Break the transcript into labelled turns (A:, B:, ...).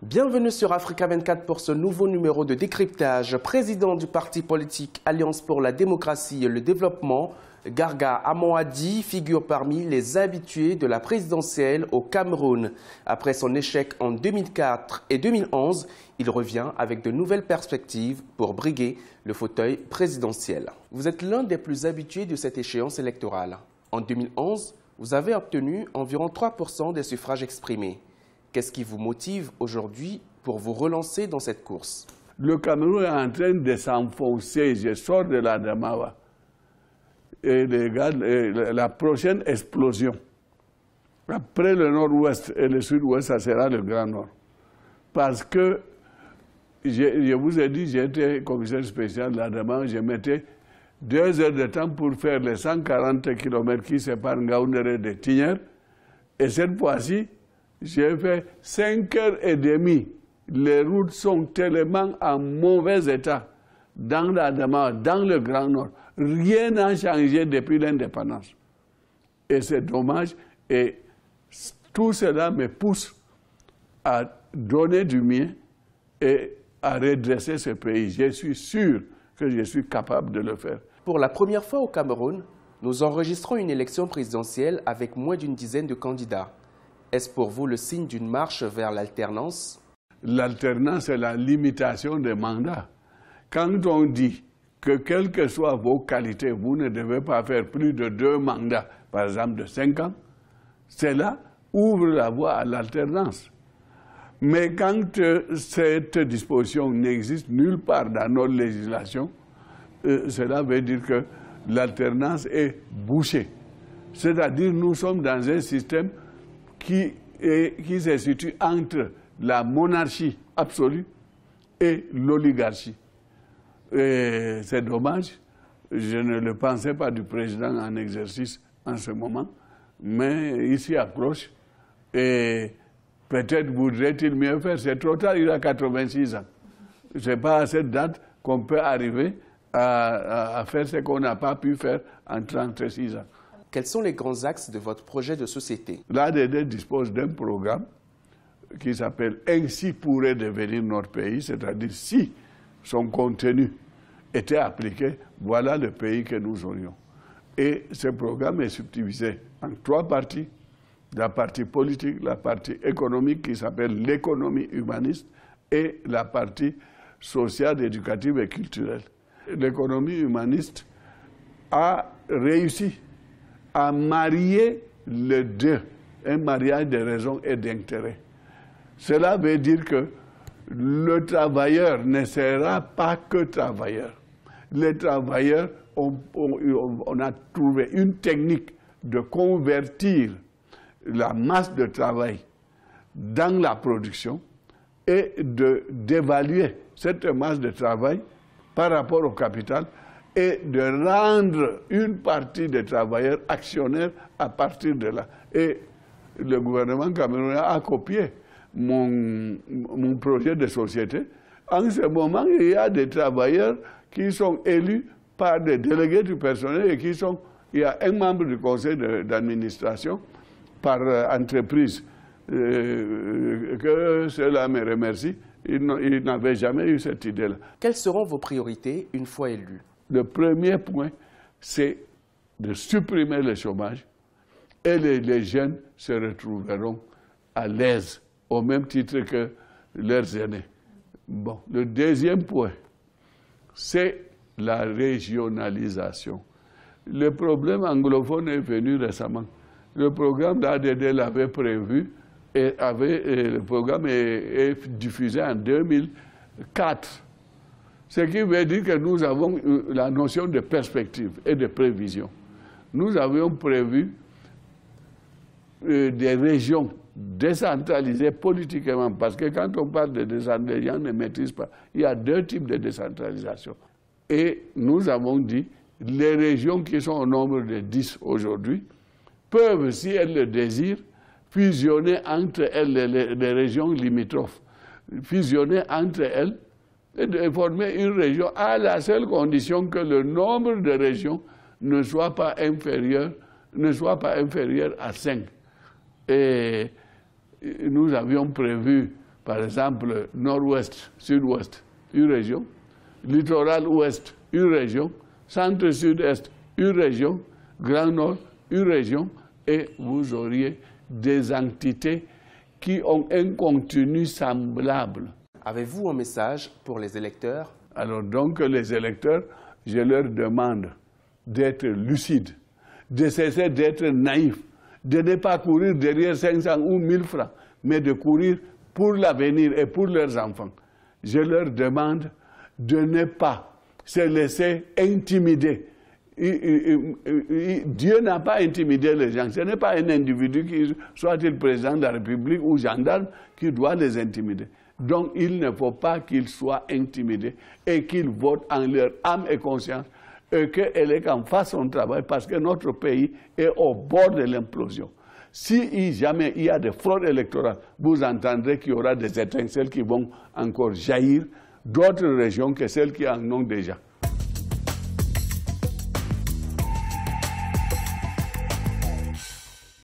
A: Bienvenue sur Africa 24 pour ce nouveau numéro de décryptage. Président du parti politique Alliance pour la démocratie et le développement, Garga Amoadi figure parmi les habitués de la présidentielle au Cameroun. Après son échec en 2004 et 2011, il revient avec de nouvelles perspectives pour briguer le fauteuil présidentiel. Vous êtes l'un des plus habitués de cette échéance électorale. En 2011, vous avez obtenu environ 3% des suffrages exprimés. Qu'est-ce qui vous motive aujourd'hui pour vous relancer dans cette course?
B: Le Cameroun est en train de s'enfoncer. Je sors de la Damawa. Et regarde, la prochaine explosion, après le nord-ouest et le sud-ouest, ça sera le Grand Nord. Parce que, je vous ai dit, j'étais commissaire spécial de la Damawa, je mettais 2 heures de temps pour faire les 140 km qui séparent Ngaoundéré de Tigner. Et cette fois-ci, j'ai fait 5 heures et demie. Les routes sont tellement en mauvais état dans la Damawa, dans le Grand Nord. Rien n'a changé depuis l'indépendance. Et c'est dommage. Et tout cela me pousse à donner du mien et à redresser ce pays. Je suis sûr que je suis capable de le faire.
A: Pour la première fois au Cameroun, nous enregistrons une élection présidentielle avec moins d'une dizaine de candidats. Est-ce pour vous le signe d'une marche vers l'alternance?
B: L'alternance, c'est la limitation des mandats. Quand on dit que quelles que soient vos qualités, vous ne devez pas faire plus de 2 mandats, par exemple de 5 ans, cela ouvre la voie à l'alternance. Mais quand cette disposition n'existe nulle part dans notre législation, cela veut dire que l'alternance est bouchée. C'est-à-dire que nous sommes dans un système qui se situe entre la monarchie absolue et l'oligarchie. C'est dommage, je ne le pensais pas du président en exercice en ce moment, mais il s'y accroche et peut-être voudrait-il mieux faire. C'est trop tard, il a 86 ans. Ce n'est pas à cette date qu'on peut arriver à faire ce qu'on n'a pas pu faire en 36 ans.
A: Quels sont les grands axes de votre projet de société?
B: L'ADD dispose d'un programme qui s'appelle « Ainsi pourrait devenir notre pays », c'est-à-dire si son contenu était appliqué, voilà le pays que nous aurions. Et ce programme est subdivisé en 3 parties. La partie politique, la partie économique qui s'appelle l'économie humaniste et la partie sociale, éducative et culturelle. L'économie humaniste a réussi à marier les deux, un mariage de raison et d'intérêt. Cela veut dire que le travailleur ne sera pas que travailleur. Les travailleurs, on a trouvé une technique de convertir la masse de travail dans la production et d'évaluer cette masse de travail par rapport au capital et de rendre une partie des travailleurs actionnaires à partir de là. Et le gouvernement camerounais a copié mon projet de société. En ce moment, il y a des travailleurs qui sont élus par des délégués du personnel et il y a un membre du conseil d'administration par entreprise. Que cela me remercie. Il n'avait jamais eu cette idée-là.
A: Quelles seront vos priorités une fois élus?
B: Le premier point, c'est de supprimer le chômage et les jeunes se retrouveront à l'aise, au même titre que leurs aînés. Bon. Le deuxième point, c'est la régionalisation. Le problème anglophone est venu récemment. Le programme d'ADD l'avait prévu et le programme est diffusé en 2004. Ce qui veut dire que nous avons la notion de perspective et de prévision. Nous avions prévu des régions décentralisées politiquement, parce que quand on parle de décentralisation, on ne maîtrise pas. Il y a 2 types de décentralisation. Et nous avons dit, les régions qui sont au nombre de 10 aujourd'hui peuvent, si elles le désirent, fusionner entre elles les régions limitrophes, fusionner entre elles et de former une région à la seule condition que le nombre de régions ne soit pas inférieur à 5. Et nous avions prévu Par exemple, nord-ouest, sud-ouest, une région. Littoral ouest, une région. Centre-sud-est, une région. Grand Nord, une région. Et vous auriez des entités qui ont un contenu semblable.
A: Avez-vous un message pour les électeurs?
B: Alors donc, les électeurs, je leur demande d'être lucides, de cesser d'être naïfs, de ne pas courir derrière 500 ou 1000 francs, mais de courir pour l'avenir et pour leurs enfants. Je leur demande de ne pas se laisser intimider. Dieu n'a pas intimidé les gens. Ce n'est pas un individu, qui soit-il président de la République ou gendarme, qui doit les intimider. Donc il ne faut pas qu'ils soient intimidés et qu'ils votent en leur âme et conscience et que l'ECAN fasse son travail parce que notre pays est au bord de l'implosion. Si jamais il y a des fraudes électorales, vous entendrez qu'il y aura des étincelles qui vont encore jaillir d'autres régions que celles qui en ont déjà.